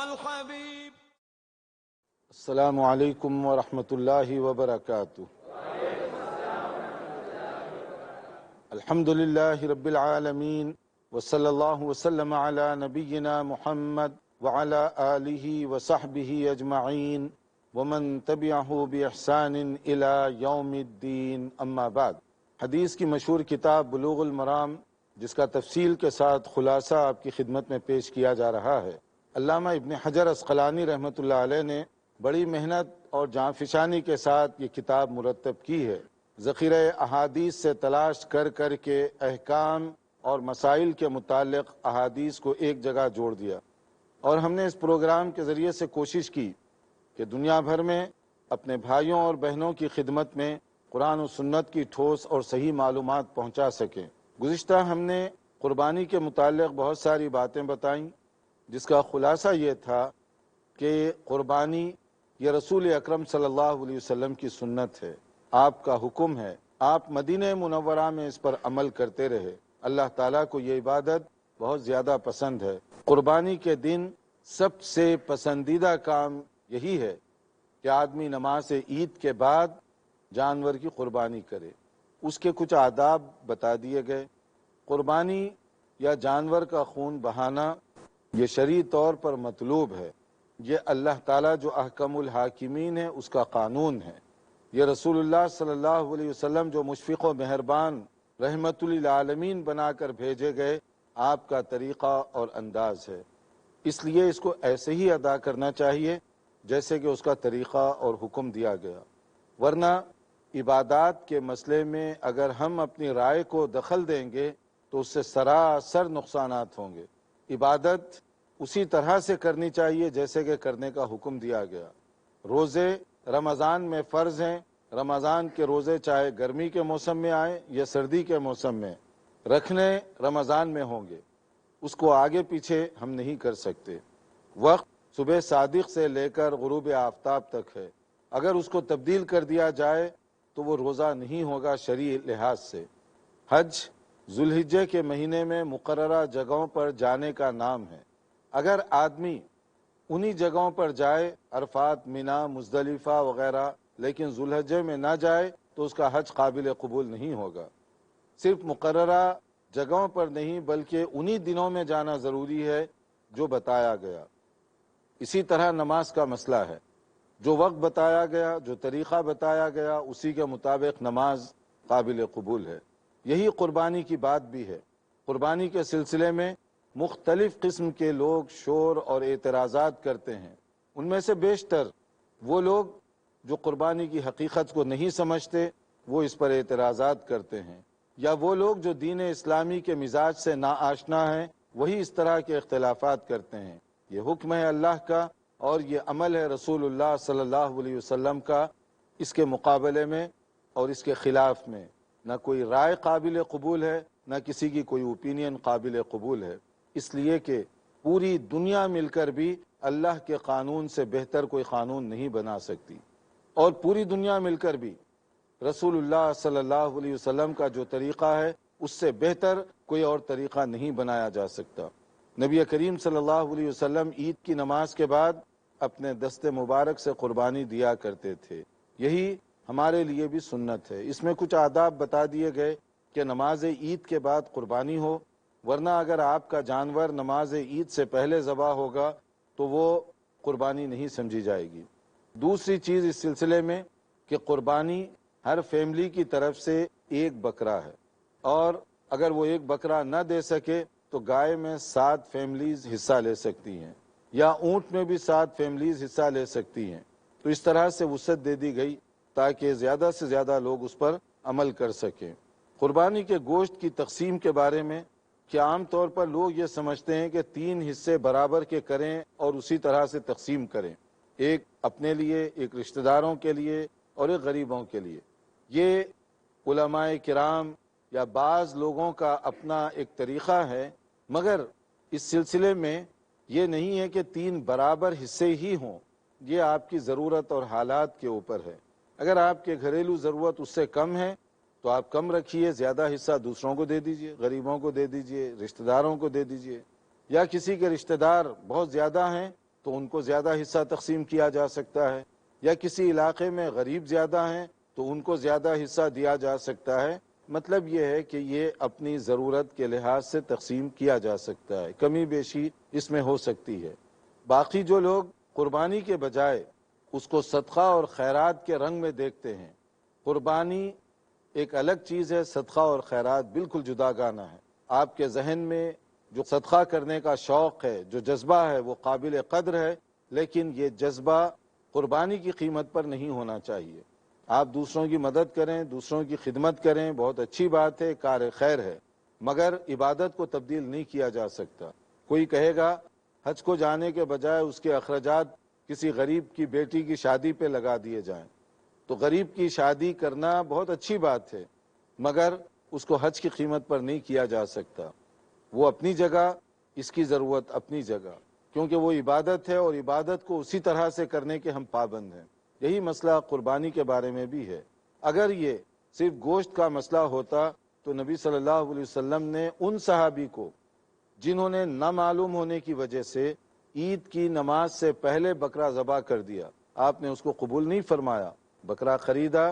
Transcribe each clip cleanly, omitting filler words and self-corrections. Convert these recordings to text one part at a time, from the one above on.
الحبيب. السلام علیکم ورحمۃ اللہ وبرکاتہ. الحمد للہ رب العالمین وصلی اللہ وسلم علی نبینا محمد وعلی آلہ وصحبہ اجمعین ومن تبعہ بإحسان الی یوم الدین. اما بعد. حدیث کی مشہور کتاب بلوغ المرام، جس کا تفصیل کے ساتھ خلاصہ آپ کی خدمت میں پیش کیا جا رہا ہے، علامہ ابن حجر عسقلانی رحمۃ اللہ علیہ نے بڑی محنت اور جانفشانی کے ساتھ یہ کتاب مرتب کی ہے. ذخیرہ احادیث سے تلاش کر کر کے احکام اور مسائل کے متعلق احادیث کو ایک جگہ جوڑ دیا، اور ہم نے اس پروگرام کے ذریعے سے کوشش کی کہ دنیا بھر میں اپنے بھائیوں اور بہنوں کی خدمت میں قرآن و سنت کی ٹھوس اور صحیح معلومات پہنچا سکیں. گزشتہ ہم نے قربانی کے متعلق بہت ساری باتیں بتائیں، جس کا خلاصہ یہ تھا کہ قربانی یہ رسول اکرم صلی اللہ علیہ وسلم کی سنت ہے، آپ کا حکم ہے، آپ مدینہ منورہ میں اس پر عمل کرتے رہے. اللہ تعالیٰ کو یہ عبادت بہت زیادہ پسند ہے. قربانی کے دن سب سے پسندیدہ کام یہی ہے کہ آدمی نماز عید کے بعد جانور کی قربانی کرے. اس کے کچھ آداب بتا دیے گئے. قربانی یا جانور کا خون بہانا یہ شرعی طور پر مطلوب ہے. یہ اللہ تعالیٰ جو احکم الحاکمین ہے اس کا قانون ہے. یہ رسول اللہ صلی اللہ علیہ وسلم جو مشفق و مہربان رحمت للعالمین بنا کر بھیجے گئے، آپ کا طریقہ اور انداز ہے. اس لیے اس کو ایسے ہی ادا کرنا چاہیے جیسے کہ اس کا طریقہ اور حکم دیا گیا. ورنہ عبادات کے مسئلے میں اگر ہم اپنی رائے کو دخل دیں گے تو اس سے سراسر نقصانات ہوں گے. عبادت اسی طرح سے کرنی چاہیے جیسے کہ کرنے کا حکم دیا گیا. روزے رمضان میں فرض ہیں. رمضان کے روزے چاہے گرمی کے موسم میں آئیں یا سردی کے موسم میں رکھنے رمضان میں ہوں گے. اس کو آگے پیچھے ہم نہیں کر سکتے. وقت صبح صادق سے لے کر غروب آفتاب تک ہے. اگر اس کو تبدیل کر دیا جائے تو وہ روزہ نہیں ہوگا شرعی لحاظ سے. حج ذوالحجہ کے مہینے میں مقررہ جگہوں پر جانے کا نام ہے. اگر آدمی انہی جگہوں پر جائے، عرفات، مینا، مزدلفہ وغیرہ، لیکن ذوالحجہ میں نہ جائے تو اس کا حج قابل قبول نہیں ہوگا. صرف مقررہ جگہوں پر نہیں بلکہ انہی دنوں میں جانا ضروری ہے جو بتایا گیا. اسی طرح نماز کا مسئلہ ہے. جو وقت بتایا گیا، جو طریقہ بتایا گیا، اسی کے مطابق نماز قابل قبول ہے. یہی قربانی کی بات بھی ہے. قربانی کے سلسلے میں مختلف قسم کے لوگ شور اور اعتراضات کرتے ہیں. ان میں سے بیشتر وہ لوگ جو قربانی کی حقیقت کو نہیں سمجھتے وہ اس پر اعتراضات کرتے ہیں، یا وہ لوگ جو دین اسلامی کے مزاج سے ناآشنا ہیں وہی اس طرح کے اختلافات کرتے ہیں. یہ حکم ہے اللہ کا اور یہ عمل ہے رسول اللہ صلی اللہ علیہ وسلم کا. اس کے مقابلے میں اور اس کے خلاف میں نہ کوئی رائے قابل قبول ہے، نہ کسی کی کوئی اوپینین قابل قبول ہے. اس لیے کہ پوری دنیا مل کر بھی اللہ کے قانون سے بہتر کوئی قانون نہیں بنا سکتی، اور پوری دنیا مل کر بھی رسول اللہ صلی اللہ علیہ وسلم کا جو طریقہ ہے اس سے بہتر کوئی اور طریقہ نہیں بنایا جا سکتا. نبی کریم صلی اللہ علیہ وسلم عید کی نماز کے بعد اپنے دست مبارک سے قربانی دیا کرتے تھے. یہی ہمارے لیے بھی سنت ہے. اس میں کچھ آداب بتا دیے گئے کہ نماز عید کے بعد قربانی ہو، ورنہ اگر آپ کا جانور نماز عید سے پہلے ذبح ہوگا تو وہ قربانی نہیں سمجھی جائے گی. دوسری چیز اس سلسلے میں کہ قربانی ہر فیملی کی طرف سے ایک بکرا ہے، اور اگر وہ ایک بکرا نہ دے سکے تو گائے میں 7 فیملیز حصہ لے سکتی ہیں، یا اونٹ میں بھی 7 فیملیز حصہ لے سکتی ہیں. تو اس طرح سے وسعت دے دی گئی تاکہ زیادہ سے زیادہ لوگ اس پر عمل کر سکیں. قربانی کے گوشت کی تقسیم کے بارے میں کہ عام طور پر لوگ یہ سمجھتے ہیں کہ 3 حصے برابر کے کریں اور اسی طرح سے تقسیم کریں، ایک اپنے لیے، ایک رشتہ داروں کے لیے اور ایک غریبوں کے لیے. یہ علماء کرام یا بعض لوگوں کا اپنا ایک طریقہ ہے، مگر اس سلسلے میں یہ نہیں ہے کہ 3 برابر حصے ہی ہوں. یہ آپ کی ضرورت اور حالات کے اوپر ہے. اگر آپ کے گھریلو ضرورت اس سے کم ہے تو آپ کم رکھیے، زیادہ حصہ دوسروں کو دے دیجئے، غریبوں کو دے دیجئے، رشتہ داروں کو دے دیجئے. یا کسی کے رشتہ دار بہت زیادہ ہیں تو ان کو زیادہ حصہ تقسیم کیا جا سکتا ہے، یا کسی علاقے میں غریب زیادہ ہیں تو ان کو زیادہ حصہ دیا جا سکتا ہے۔ مطلب یہ ہے کہ یہ اپنی ضرورت کے لحاظ سے تقسیم کیا جا سکتا ہے، کمی بیشی اس میں ہو سکتی ہے۔ باقی جو لوگ قربانی کے بجائے اس کو صدقہ اور خیرات کے رنگ میں دیکھتے ہیں، قربانی ایک الگ چیز ہے، صدقہ اور خیرات بالکل جدا گانا ہے۔ آپ کے ذہن میں جو صدقہ کرنے کا شوق ہے، جو جذبہ ہے، وہ قابل قدر ہے، لیکن یہ جذبہ قربانی کی قیمت پر نہیں ہونا چاہیے۔ آپ دوسروں کی مدد کریں، دوسروں کی خدمت کریں، بہت اچھی بات ہے، کار خیر ہے، مگر عبادت کو تبدیل نہیں کیا جا سکتا۔ کوئی کہے گا حج کو جانے کے بجائے اس کے اخراجات کسی غریب کی بیٹی کی شادی پہ لگا دیے جائیں، تو غریب کی شادی کرنا بہت اچھی بات ہے، مگر اس کو حج کی قیمت پر نہیں کیا جا سکتا۔ وہ اپنی جگہ، اس کی ضرورت اپنی جگہ، کیونکہ وہ عبادت ہے اور عبادت کو اسی طرح سے کرنے کے ہم پابند ہیں۔ یہی مسئلہ قربانی کے بارے میں بھی ہے۔ اگر یہ صرف گوشت کا مسئلہ ہوتا تو نبی صلی اللہ علیہ وسلم نے ان صحابی کو جنہوں نے نہ معلوم ہونے کی وجہ سے عید کی نماز سے پہلے بکرا ذبح کر دیا، آپ نے اس کو قبول نہیں فرمایا، بکرا خریدا،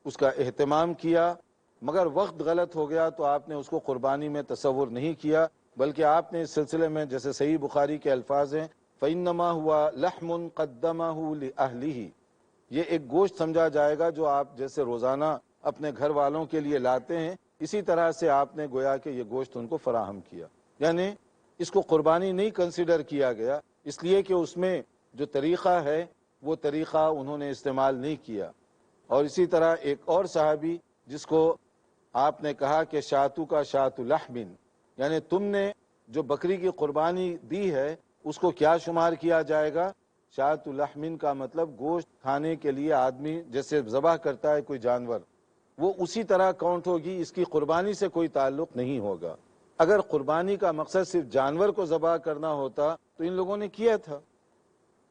اس کا اہتمام کیا، مگر وقت غلط ہو گیا تو آپ نے اس کو قربانی میں تصور نہیں کیا، بلکہ آپ نے اس سلسلے میں جیسے صحیح بخاری کے الفاظ ہیں فَإِنَّمَا هُوَ لَحْمٌ قَدَّمَهُ لِأَهْلِهِ، یہ ایک گوشت سمجھا جائے گا جو آپ جیسے روزانہ اپنے گھر والوں کے لیے لاتے ہیں، اسی طرح سے آپ نے گویا کہ یہ گوشت ان کو فراہم کیا، یعنی اس کو قربانی نہیں کنسیڈر کیا گیا، اس لیے کہ اس میں جو طریقہ ہے وہ طریقہ انہوں نے استعمال نہیں کیا۔ اور اسی طرح ایک اور صحابی جس کو آپ نے کہا کہ شاتو کا شات لحم، یعنی تم نے جو بکری کی قربانی دی ہے اس کو کیا شمار کیا جائے گا؟ شات لحم کا مطلب گوشت کھانے کے لیے آدمی جیسے ذبح کرتا ہے کوئی جانور، وہ اسی طرح کاؤنٹ ہوگی، اس کی قربانی سے کوئی تعلق نہیں ہوگا۔ اگر قربانی کا مقصد صرف جانور کو ذبح کرنا ہوتا تو ان لوگوں نے کیا تھا،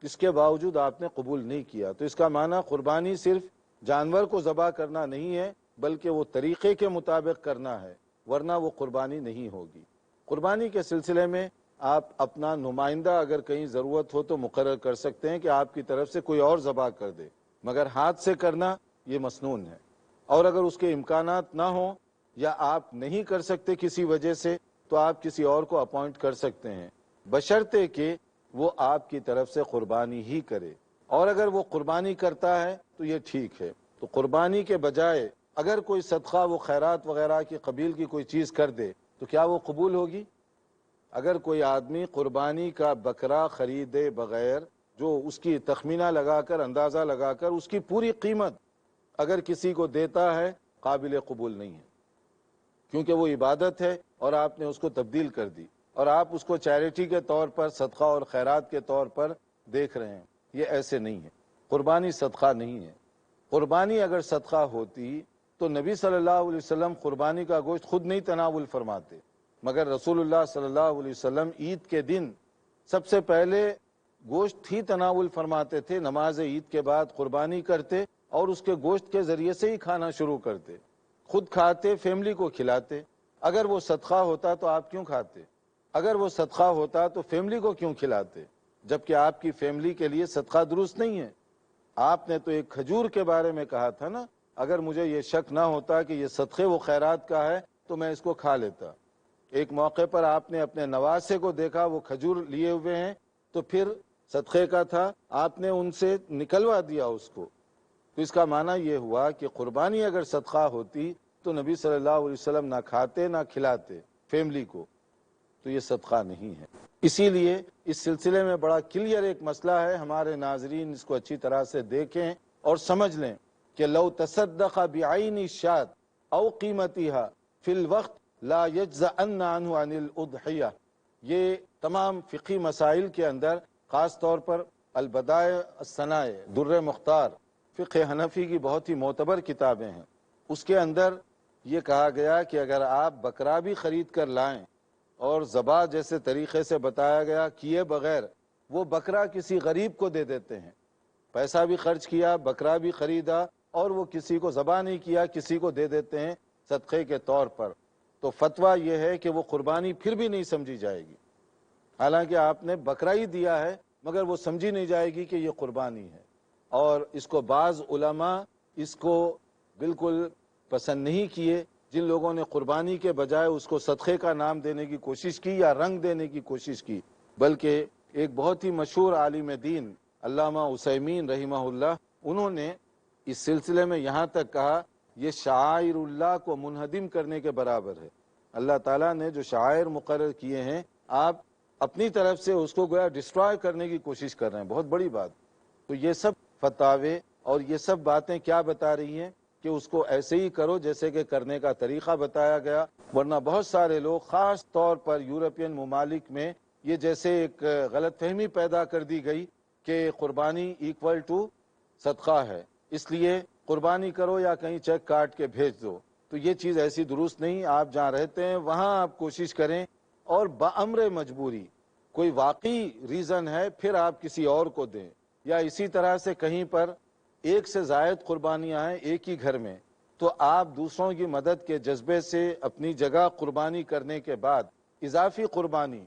اس کے باوجود آپ نے قبول نہیں کیا، تو اس کا معنی قربانی صرف جانور کو ذبح کرنا نہیں ہے بلکہ وہ طریقے کے مطابق کرنا ہے، ورنہ وہ قربانی نہیں ہوگی۔ قربانی کے سلسلے میں آپ اپنا نمائندہ اگر کہیں ضرورت ہو تو مقرر کر سکتے ہیں کہ آپ کی طرف سے کوئی اور ذبح کر دے، مگر ہاتھ سے کرنا یہ مسنون ہے۔ اور اگر اس کے امکانات نہ ہوں یا آپ نہیں کر سکتے کسی وجہ سے تو آپ کسی اور کو اپوائنٹ کر سکتے ہیں، بشرطے کہ وہ آپ کی طرف سے قربانی ہی کرے، اور اگر وہ قربانی کرتا ہے تو یہ ٹھیک ہے۔ تو قربانی کے بجائے اگر کوئی صدقہ و خیرات وغیرہ کی قبیل کی کوئی چیز کر دے تو کیا وہ قبول ہوگی؟ اگر کوئی آدمی قربانی کا بکرا خریدے بغیر، جو اس کی تخمینہ لگا کر، اندازہ لگا کر اس کی پوری قیمت اگر کسی کو دیتا ہے، قابل قبول نہیں ہے، کیونکہ وہ عبادت ہے اور آپ نے اس کو تبدیل کر دی، اور آپ اس کو چیریٹی کے طور پر، صدقہ اور خیرات کے طور پر دیکھ رہے ہیں۔ یہ ایسے نہیں ہے، قربانی صدقہ نہیں ہے۔ قربانی اگر صدقہ ہوتی تو نبی صلی اللہ علیہ وسلم قربانی کا گوشت خود نہیں تناول فرماتے، مگر رسول اللہ صلی اللہ علیہ وسلم عید کے دن سب سے پہلے گوشت ہی تناول فرماتے تھے، نماز عید کے بعد قربانی کرتے اور اس کے گوشت کے ذریعے سے ہی کھانا شروع کرتے، خود کھاتے، فیملی کو کھلاتے۔ اگر وہ صدقہ ہوتا تو آپ کیوں کھاتے؟ اگر وہ صدقہ ہوتا تو فیملی کو کیوں کھلاتے؟ جبکہ آپ کی فیملی کے لیے صدقہ درست نہیں ہے۔ آپ نے تو ایک کھجور کے بارے میں کہا تھا نا، اگر مجھے یہ شک نہ ہوتا کہ یہ صدقے و خیرات کا ہے تو میں اس کو کھا لیتا۔ ایک موقع پر آپ نے اپنے نواسے کو دیکھا، وہ کھجور لیے ہوئے ہیں، تو پھر صدقے کا تھا، آپ نے ان سے نکلوا دیا اس کو۔ تو اس کا معنی یہ ہوا کہ قربانی اگر صدقہ ہوتی تو نبی صلی اللہ علیہ وسلم نہ کھاتے نہ کھلاتے فیملی کو، تو یہ صدقہ نہیں ہے۔ اسی لیے اس سلسلے میں بڑا کلیئر ایک مسئلہ ہے، ہمارے ناظرین اس کو اچھی طرح سے دیکھیں اور سمجھ لیں کہ لو تصدق بعین الشاة او قیمتها فی الوقت لا یجزأن عنہ عن الاضحیہ، یہ تمام فقہی مسائل کے اندر، خاص طور پر البدائع الصنائع، در مختار، فقہ حنفی کی بہت ہی معتبر کتابیں ہیں، اس کے اندر یہ کہا گیا کہ اگر آپ بکرا بھی خرید کر لائیں اور ذبح جیسے طریقے سے بتایا گیا کیے بغیر وہ بکرا کسی غریب کو دے دیتے ہیں، پیسہ بھی خرچ کیا، بکرا بھی خریدا اور وہ کسی کو ذبح نہیں کیا، کسی کو دے دیتے ہیں صدقے کے طور پر، تو فتویٰ یہ ہے کہ وہ قربانی پھر بھی نہیں سمجھی جائے گی، حالانکہ آپ نے بکرا ہی دیا ہے مگر وہ سمجھی نہیں جائے گی کہ یہ قربانی ہے، اور اس کو بعض علماء اس کو بالکل پسند نہیں کیے، جن لوگوں نے قربانی کے بجائے اس کو صدقے کا نام دینے کی کوشش کی یا رنگ دینے کی کوشش کی، بلکہ ایک بہت ہی مشہور عالم دین علامہ عثیمین رحمہ اللہ، انہوں نے اس سلسلے میں یہاں تک کہا یہ شعائر اللہ کو منہدم کرنے کے برابر ہے۔ اللہ تعالیٰ نے جو شعائر مقرر کیے ہیں، آپ اپنی طرف سے اس کو گویا ڈسٹرائے کرنے کی کوشش کر رہے ہیں، بہت بڑی بات۔ تو یہ سب فتاوے اور یہ سب باتیں کیا بتا رہی ہیں کہ اس کو ایسے ہی کرو جیسے کہ کرنے کا طریقہ بتایا گیا، ورنہ بہت سارے لوگ خاص طور پر یورپین ممالک میں یہ جیسے ایک غلط فہمی پیدا کر دی گئی کہ قربانی ایکول ٹو صدقہ ہے، اس لیے قربانی کرو یا کہیں چیک کاٹ کے بھیج دو۔ تو یہ چیز ایسی درست نہیں، آپ جہاں رہتے ہیں وہاں آپ کوشش کریں، اور بامر مجبوری کوئی واقعی ریزن ہے پھر آپ کسی اور کو دیں، یا اسی طرح سے کہیں پر ایک سے زائد قربانیاں ہیں ایک ہی گھر میں، تو آپ دوسروں کی مدد کے جذبے سے اپنی جگہ قربانی کرنے کے بعد اضافی قربانی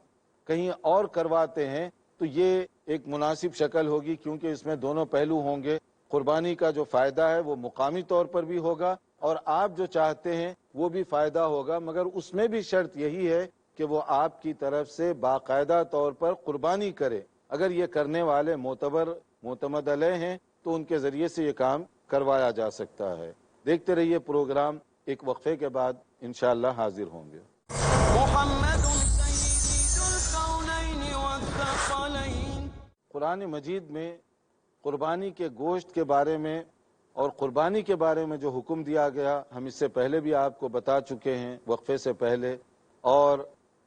کہیں اور کرواتے ہیں، تو یہ ایک مناسب شکل ہوگی، کیونکہ اس میں دونوں پہلو ہوں گے۔ قربانی کا جو فائدہ ہے وہ مقامی طور پر بھی ہوگا، اور آپ جو چاہتے ہیں وہ بھی فائدہ ہوگا، مگر اس میں بھی شرط یہی ہے کہ وہ آپ کی طرف سے باقاعدہ طور پر قربانی کرے۔ اگر یہ کرنے والے معتبر معتمد علیہ ہیں تو ان کے ذریعے سے یہ کام کروایا جا سکتا ہے۔ دیکھتے رہیے پروگرام، ایک وقفے کے بعد انشاءاللہ حاضر ہوں گے۔ محمد سید الکونین والثقلین۔ قرآن مجید میں قربانی کے گوشت کے بارے میں اور قربانی کے بارے میں جو حکم دیا گیا، ہم اس سے پہلے بھی آپ کو بتا چکے ہیں وقفے سے پہلے، اور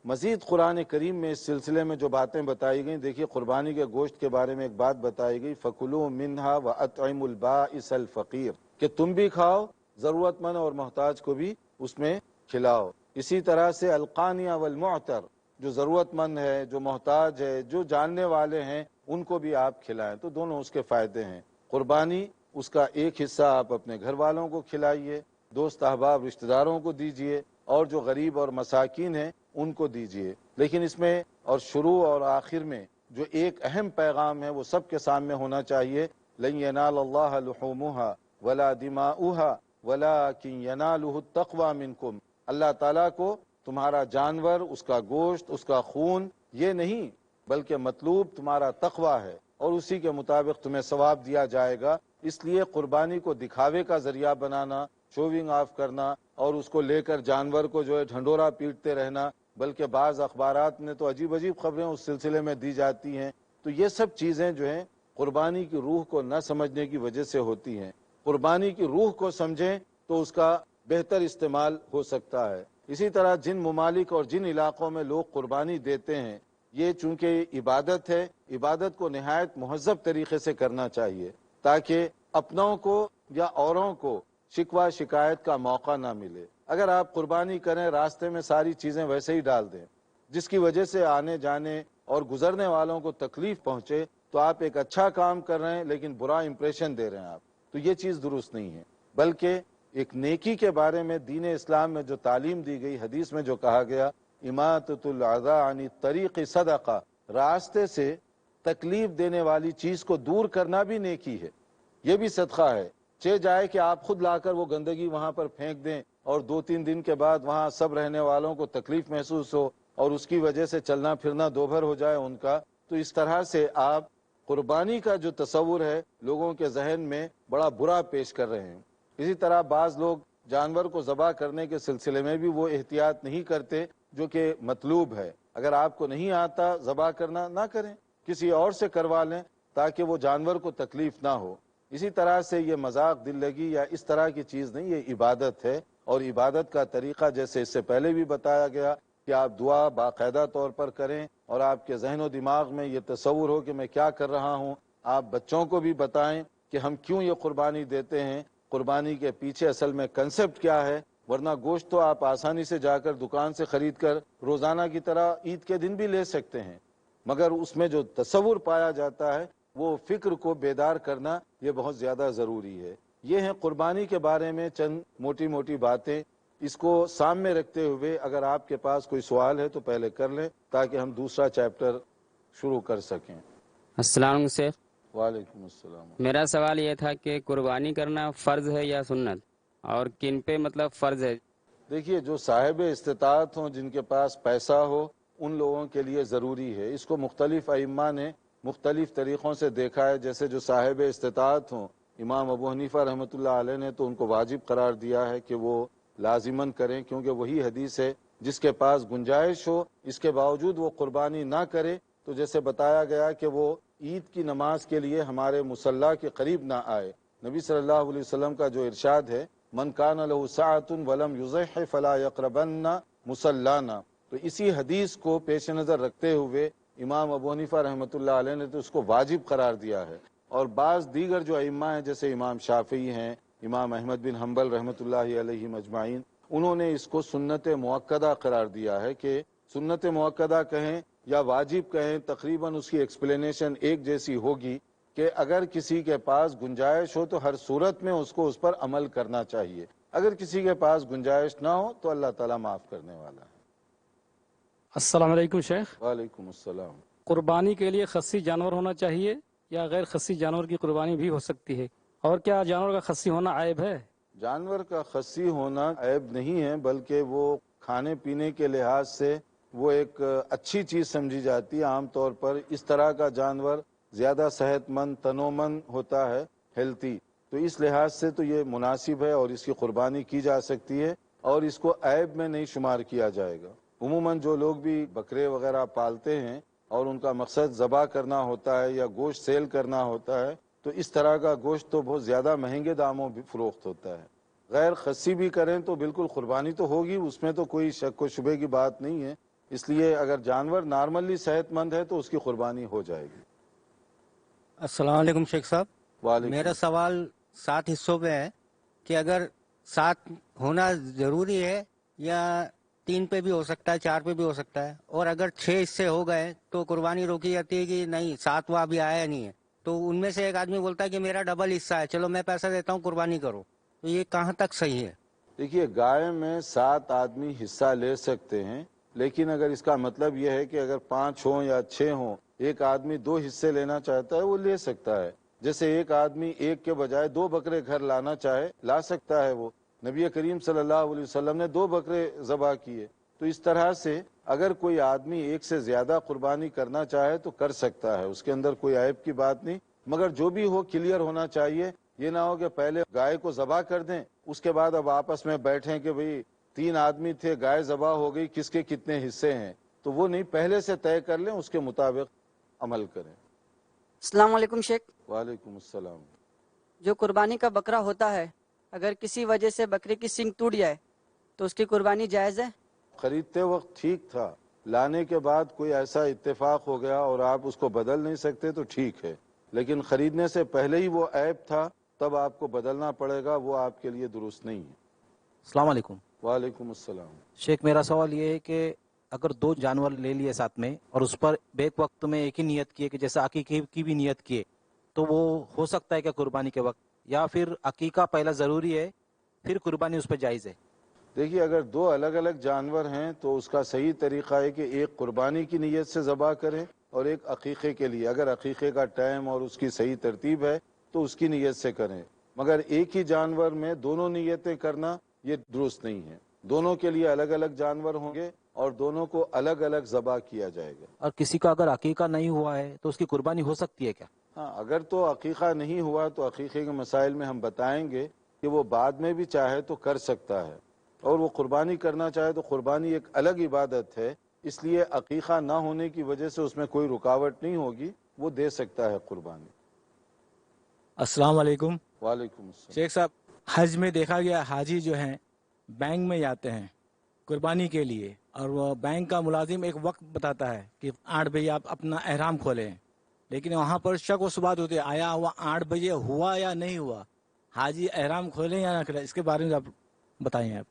مزید قرآن کریم میں اس سلسلے میں جو باتیں بتائی گئیں، دیکھیے قربانی کے گوشت کے بارے میں ایک بات بتائی گئی، فَكُلُوا مِنْهَا وَأَطْعِمُوا الْبَائِسَ الْفَقِيرَ، کہ تم بھی کھاؤ، ضرورت مند اور محتاج کو بھی اس میں کھلاؤ۔ اسی طرح سے القانیہ والمعتر، جو ضرورت مند ہے، جو محتاج ہے، جو جاننے والے ہیں، ان کو بھی آپ کھلائیں، تو دونوں اس کے فائدے ہیں۔ قربانی اس کا ایک حصہ آپ اپنے گھر والوں کو کھلائیے، دوست احباب رشتہ داروں کو دیجئے، اور جو غریب اور مساکین ہیں ان کو دیجئے، لیکن اس میں اور شروع اور آخر میں جو ایک اہم پیغام ہے وہ سب کے سامنے ہونا چاہیے، لن ینال اللہ لحومها ولا دماؤها ولکن ینالہ التقوی منکم، اللہ تعالیٰ کو تمہارا جانور، اس کا گوشت، اس کا خون یہ نہیں، بلکہ مطلوب تمہارا تقوی ہے، اور اسی کے مطابق تمہیں ثواب دیا جائے گا۔ اس لیے قربانی کو دکھاوے کا ذریعہ بنانا، شوونگ آف کرنا، اور اس کو لے کر جانور کو جو ہے ڈھنڈورا پیٹتے رہنا، بلکہ بعض اخبارات میں تو عجیب عجیب خبریں اس سلسلے میں دی جاتی ہیں، تو یہ سب چیزیں جو ہیں قربانی کی روح کو نہ سمجھنے کی وجہ سے ہوتی ہیں۔ قربانی کی روح کو سمجھیں تو اس کا بہتر استعمال ہو سکتا ہے۔ اسی طرح جن ممالک اور جن علاقوں میں لوگ قربانی دیتے ہیں، یہ چونکہ عبادت ہے، عبادت کو نہایت مہذب طریقے سے کرنا چاہیے، تاکہ اپنوں کو یا اوروں کو شکوہ شکایت کا موقع نہ ملے۔ اگر آپ قربانی کریں، راستے میں ساری چیزیں ویسے ہی ڈال دیں جس کی وجہ سے آنے جانے اور گزرنے والوں کو تکلیف پہنچے، تو آپ ایک اچھا کام کر رہے ہیں لیکن برا امپریشن دے رہے ہیں آپ، تو یہ چیز درست نہیں ہے۔ بلکہ ایک نیکی کے بارے میں دین اسلام میں جو تعلیم دی گئی، حدیث میں جو کہا گیا، اماطۃ الاذی عن الطریق صدقہ، راستے سے تکلیف دینے والی چیز کو دور کرنا بھی نیکی ہے، یہ بھی صدقہ ہے۔ جائے کہ آپ خود لا کر وہ گندگی وہاں پر پھینک دیں، اور 2-3 دن کے بعد وہاں سب رہنے والوں کو تکلیف محسوس ہو، اور اس کی وجہ سے چلنا پھرنا دوبھر ہو جائے ان کا، تو اس طرح سے آپ قربانی کا جو تصور ہے لوگوں کے ذہن میں بڑا برا پیش کر رہے ہیں۔ اسی طرح بعض لوگ جانور کو ذبح کرنے کے سلسلے میں بھی وہ احتیاط نہیں کرتے جو کہ مطلوب ہے۔ اگر آپ کو نہیں آتا ذبح کرنا، نہ کریں، کسی اور سے کروا لیں تاکہ وہ جانور کو تکلیف نہ ہو۔ اسی طرح سے یہ مذاق، دل لگی یا اس طرح کی چیز نہیں، یہ عبادت ہے، اور عبادت کا طریقہ جیسے اس سے پہلے بھی بتایا گیا کہ آپ دعا باقاعدہ طور پر کریں، اور آپ کے ذہن و دماغ میں یہ تصور ہو کہ میں کیا کر رہا ہوں۔ آپ بچوں کو بھی بتائیں کہ ہم کیوں یہ قربانی دیتے ہیں، قربانی کے پیچھے اصل میں کنسپٹ کیا ہے، ورنہ گوشت تو آپ آسانی سے جا کر دکان سے خرید کر روزانہ کی طرح عید کے دن بھی لے سکتے ہیں، مگر اس میں جو تصور پایا جاتا ہے وہ فکر کو بیدار کرنا یہ بہت زیادہ ضروری ہے۔ یہ ہیں قربانی کے بارے میں چند موٹی موٹی باتیں۔ اس کو سامنے رکھتے ہوئے اگر آپ کے پاس کوئی سوال ہے تو پہلے کر لیں تاکہ ہم دوسرا چیپٹر شروع کر سکیں۔ السلام علیکم شیخ. وعلیکم السلام. میرا سوال یہ تھا کہ قربانی کرنا فرض ہے یا سنت، اور کن پہ مطلب فرض ہے؟ دیکھیے، جو صاحب استطاعت ہوں، جن کے پاس پیسہ ہو، ان لوگوں کے لیے ضروری ہے. اس کو مختلف ائمہ نے مختلف طریقوں سے دیکھا ہے. جیسے جو صاحب استطاعت ہوں، امام ابو حنیفہ رحمۃ اللہ علیہ نے تو ان کو واجب قرار دیا ہے کہ وہ لازماً کریں، کیونکہ وہی حدیث ہے جس کے پاس گنجائش ہو اس کے باوجود وہ قربانی نہ کرے تو جیسے بتایا گیا کہ وہ عید کی نماز کے لیے ہمارے مصلی کے قریب نہ آئے. نبی صلی اللہ علیہ وسلم کا جو ارشاد ہے، من کان لہ سعۃ ولم یضح فلا یقربن مصلانا، تو اسی حدیث کو پیش نظر رکھتے ہوئے امام ابو حنیفہ رحمۃ اللہ علیہ نے تو اس کو واجب قرار دیا ہے. اور بعض دیگر جو ائمہ ہیں جیسے امام شافعی ہیں، امام احمد بن حنبل رحمۃ اللہ علیہ مجمعین، انہوں نے اس کو سنت مؤکدہ قرار دیا ہے کہ سنت مؤکدہ کہیں یا واجب کہیں، تقریباً اس کی ایکسپلینیشن ایک جیسی ہوگی کہ اگر کسی کے پاس گنجائش ہو تو ہر صورت میں اس کو اس پر عمل کرنا چاہیے. اگر کسی کے پاس گنجائش نہ ہو تو اللہ تعالیٰ معاف کرنے والا ہے. السلام علیکم شیخ. وعلیکم السلام. قربانی کے لیے خصی جانور ہونا چاہیے یا غیر خصی جانور کی قربانی بھی ہو سکتی ہے؟ اور کیا جانور کا خصی ہونا عیب ہے؟ جانور کا خصی ہونا عیب نہیں ہے، بلکہ وہ کھانے پینے کے لحاظ سے وہ ایک اچھی چیز سمجھی جاتی ہے. عام طور پر اس طرح کا جانور زیادہ صحت مند، تنومند ہوتا ہے، ہیلتھی، تو اس لحاظ سے تو یہ مناسب ہے اور اس کی قربانی کی جا سکتی ہے اور اس کو عیب میں نہیں شمار کیا جائے گا. عموماً جو لوگ بھی بکرے وغیرہ پالتے ہیں اور ان کا مقصد ذبح کرنا ہوتا ہے یا گوشت سیل کرنا ہوتا ہے، تو اس طرح کا گوشت تو بہت زیادہ مہنگے داموں بھی فروخت ہوتا ہے. غیر خصی بھی کریں تو بالکل قربانی تو ہوگی، اس میں تو کوئی شک و شبے کی بات نہیں ہے. اس لیے اگر جانور نارملی صحت مند ہے تو اس کی قربانی ہو جائے گی. السلام علیکم شیخ صاحب. وعلیکم میرا سوال 7 حصوں پہ ہے کہ اگر 7 ہونا ضروری ہے یا 3 پہ بھی ہو سکتا ہے، 4 پہ بھی ہو سکتا ہے، اور اگر 6 حصے ہو گئے تو قربانی روکی جاتی ہے کہ نہیں 7واں ابھی آیا نہیں ہے؟ تو ان میں سے ایک آدمی بولتا ہے کہ میرا ڈبل حصہ ہے، چلو میں پیسہ دیتا ہوں قربانی کرو، تو یہ کہاں تک صحیح ہے؟ دیکھیے، گائے میں 7 آدمی حصہ لے سکتے ہیں، لیکن اگر اس کا مطلب یہ ہے کہ اگر 5 ہوں یا 6 ہوں، ایک آدمی 2 حصے لینا چاہتا ہے وہ لے سکتا ہے. جیسے ایک آدمی ایک کے بجائے 2 بکرے گھر لانا چاہے لا سکتا ہے. وہ نبی کریم صلی اللہ علیہ وسلم نے 2 بکرے ذبح کیے. تو اس طرح سے اگر کوئی آدمی ایک سے زیادہ قربانی کرنا چاہے تو کر سکتا ہے، اس کے اندر کوئی عیب کی بات نہیں. مگر جو بھی ہو کلیئر ہونا چاہیے، یہ نہ ہو کہ پہلے گائے کو ذبح کر دیں، اس کے بعد اب آپس میں بیٹھیں کہ بھئی 3 آدمی تھے، گائے ذبح ہو گئی، کس کے کتنے حصے ہیں. تو وہ نہیں، پہلے سے طے کر لیں، اس کے مطابق عمل کریں. السلام علیکم شیخ. وعلیکم السلام. جو قربانی کا بکرا ہوتا ہے، اگر کسی وجہ سے بکرے کی سینگ ٹوٹ جائے تو اس کی قربانی جائز ہے؟ خریدتے وقت ٹھیک تھا، لانے کے بعد کوئی ایسا اتفاق ہو گیا اور آپ اس کو بدل نہیں سکتے تو ٹھیک ہے، لیکن خریدنے سے پہلے ہی وہ عیب تھا تب آپ کو بدلنا پڑے گا، وہ آپ کے لیے درست نہیں ہے. السلام علیکم. وعلیکم السلام. شیخ میرا سوال یہ ہے کہ اگر 2 جانور لے لیے ساتھ میں اور اس پر بیک وقت میں ایک ہی نیت کیے کہ جیسے عقیقے کی بھی نیت کیے، تو وہ ہو سکتا ہے کہ قربانی کے وقت، یا پھر عقیقہ پہلا ضروری ہے پھر قربانی اس پہ جائز ہے؟ دیکھیے، اگر 2 الگ الگ جانور ہیں تو اس کا صحیح طریقہ ہے کہ ایک قربانی کی نیت سے ذبح کریں اور ایک عقیقے کے لیے. اگر عقیقے کا ٹائم اور اس کی صحیح ترتیب ہے تو اس کی نیت سے کریں، مگر ایک ہی جانور میں دونوں نیتیں کرنا یہ درست نہیں ہے. دونوں کے لیے الگ الگ جانور ہوں گے اور دونوں کو الگ الگ ذبح کیا جائے گا. اور کسی کا اگر عقیقہ نہیں ہوا ہے تو اس کی قربانی ہو سکتی ہے کیا؟ ہاں، اگر تو عقیقہ نہیں ہوا تو عقیقے کے مسائل میں ہم بتائیں گے کہ وہ بعد میں بھی چاہے تو کر سکتا ہے، اور وہ قربانی کرنا چاہے تو قربانی ایک الگ عبادت ہے، اس لیے عقیقہ نہ ہونے کی وجہ سے اس میں کوئی رکاوٹ نہیں ہوگی، وہ دے سکتا ہے قربانی. السلام علیکم. وعلیکم السلام. شیخ صاحب، حج میں دیکھا گیا حاجی جو ہیں بینک میں جاتے ہیں قربانی کے لیے، اور وہ بینک کا ملازم ایک وقت بتاتا ہے کہ 8 بجے آپ اپنا احرام کھولیں، لیکن وہاں پر شک و شبہات ہوتے ہیں آیا وہ 8 بجے ہوا یا نہیں ہوا، حاجی احرام کھولیں یا نہ کھولیں، اس کے بارے میں آپ بتائیں. آپ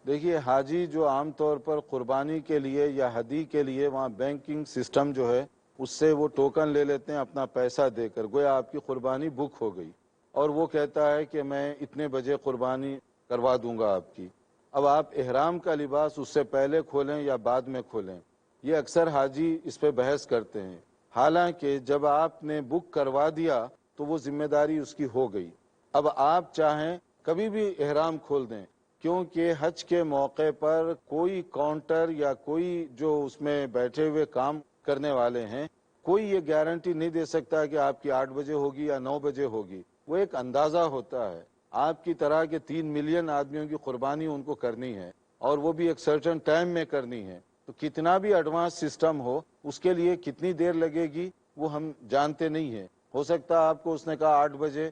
دیکھیے، حاجی جو عام طور پر قربانی کے لیے یا ہدی کے لیے وہاں بینکنگ سسٹم جو ہے اس سے وہ ٹوکن لے لیتے ہیں اپنا پیسہ دے کر، گویا آپ کی قربانی بک ہو گئی، اور وہ کہتا ہے کہ میں اتنے بجے قربانی کروا دوں گا آپ کی. اب آپ احرام کا لباس اس سے پہلے کھولیں یا بعد میں کھولیں، یہ اکثر حاجی اس پہ بحث کرتے ہیں. حالانکہ جب آپ نے بک کروا دیا تو وہ ذمہ داری اس کی ہو گئی. اب آپ چاہیں کبھی بھی احرام کھول دیں، کیونکہ حج کے موقع پر کوئی کاؤنٹر یا کوئی جو اس میں بیٹھے ہوئے کام کرنے والے ہیں، کوئی یہ گارنٹی نہیں دے سکتا کہ آپ کی 8 بجے ہوگی یا 9 بجے ہوگی. وہ ایک اندازہ ہوتا ہے. آپ کی طرح کے 3 ملین آدمیوں کی قربانی ان کو کرنی ہے، اور وہ بھی ایک سرٹن ٹائم میں کرنی ہے. تو کتنا بھی ایڈوانس سسٹم ہو، اس کے لیے کتنی دیر لگے گی وہ ہم جانتے نہیں ہیں. ہو سکتا ہے آپ کو اس نے کہا 8 بجے،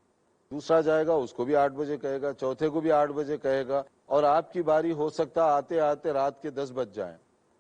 دوسرا جائے گا اس کو بھی 8 بجے کہے گا، چوتھے کو بھی 8 بجے کہے گا، اور آپ کی باری ہو سکتا آتے آتے رات کے 10 بج جائیں.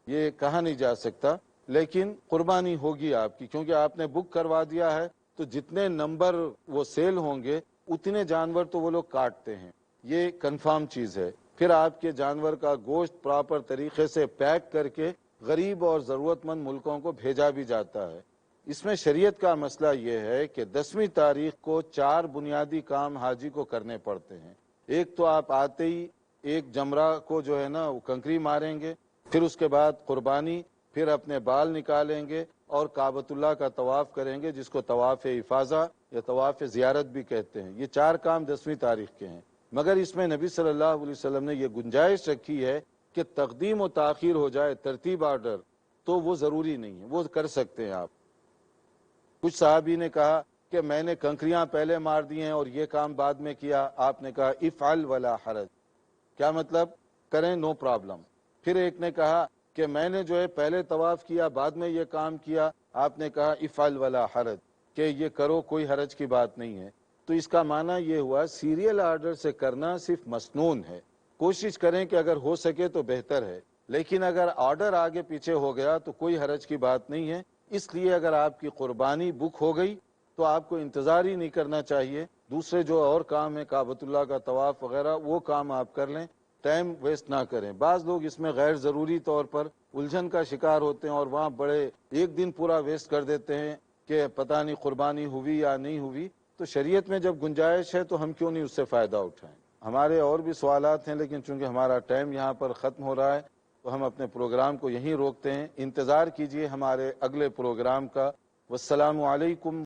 یہ کہا نہیں جا سکتا، لیکن قربانی ہوگی آپ کی، کیونکہ آپ نے بک کروا دیا ہے. تو جتنے نمبر وہ سیل ہوں گے اتنے جانور تو وہ لوگ کاٹتے ہیں، یہ کنفرم چیز ہے. پھر آپ کے جانور کا گوشت پراپر طریقے سے پیک کر کے غریب اور ضرورت مند ملکوں کو بھیجا بھی جاتا ہے. اس میں شریعت کا مسئلہ یہ ہے کہ 10ویں تاریخ کو 4 بنیادی کام حاجی کو کرنے پڑتے ہیں. ایک تو آپ آتے ہی ایک جمرہ کو جو ہے نا وہ کنکری ماریں گے، پھر اس کے بعد قربانی، پھر اپنے بال نکالیں گے اور کعبۃ اللہ کا طواف کریں گے، جس کو طواف افاضہ یا طواف زیارت بھی کہتے ہیں. یہ 4 کام 10ویں تاریخ کے ہیں. مگر اس میں نبی صلی اللہ علیہ وسلم نے یہ گنجائش رکھی ہے کہ تقدیم و تاخیر ہو جائے، ترتیب آرڈر، تو وہ ضروری نہیں ہے، وہ کر سکتے ہیں آپ. کچھ صحابی نے کہا کہ میں نے کنکریاں پہلے مار دی ہیں اور یہ کام بعد میں کیا. آپ نے کہا افعل ولا حرج، کیا مطلب؟ کریں، نو پرابلم. پھر ایک نے کہا کہ میں نے جو ہے پہلے طواف کیا بعد میں یہ کام کیا. آپ نے کہا افعل ولا حرج، کہ یہ کرو، کوئی حرج کی بات نہیں ہے. تو اس کا معنی یہ ہوا سیریل آرڈر سے کرنا صرف مسنون ہے. کوشش کریں کہ اگر ہو سکے تو بہتر ہے، لیکن اگر آرڈر آگے پیچھے ہو گیا تو کوئی حرج کی بات نہیں ہے. اس لیے اگر آپ کی قربانی بک ہو گئی تو آپ کو انتظار ہی نہیں کرنا چاہیے. دوسرے جو اور کام ہیں، کعبۃ اللہ کا طواف وغیرہ، وہ کام آپ کر لیں، ٹائم ویسٹ نہ کریں. بعض لوگ اس میں غیر ضروری طور پر الجھن کا شکار ہوتے ہیں اور وہاں بڑے ایک دن پورا ویسٹ کر دیتے ہیں کہ پتہ نہیں قربانی ہوئی یا نہیں ہوئی. تو شریعت میں جب گنجائش ہے تو ہم کیوں نہیں اس سے فائدہ اٹھائیں. ہمارے اور بھی سوالات ہیں، لیکن چونکہ ہمارا ٹائم یہاں پر ختم ہو رہا ہے تو ہم اپنے پروگرام کو یہیں روکتے ہیں. انتظار کیجئے ہمارے اگلے پروگرام کا. والسلام علیکم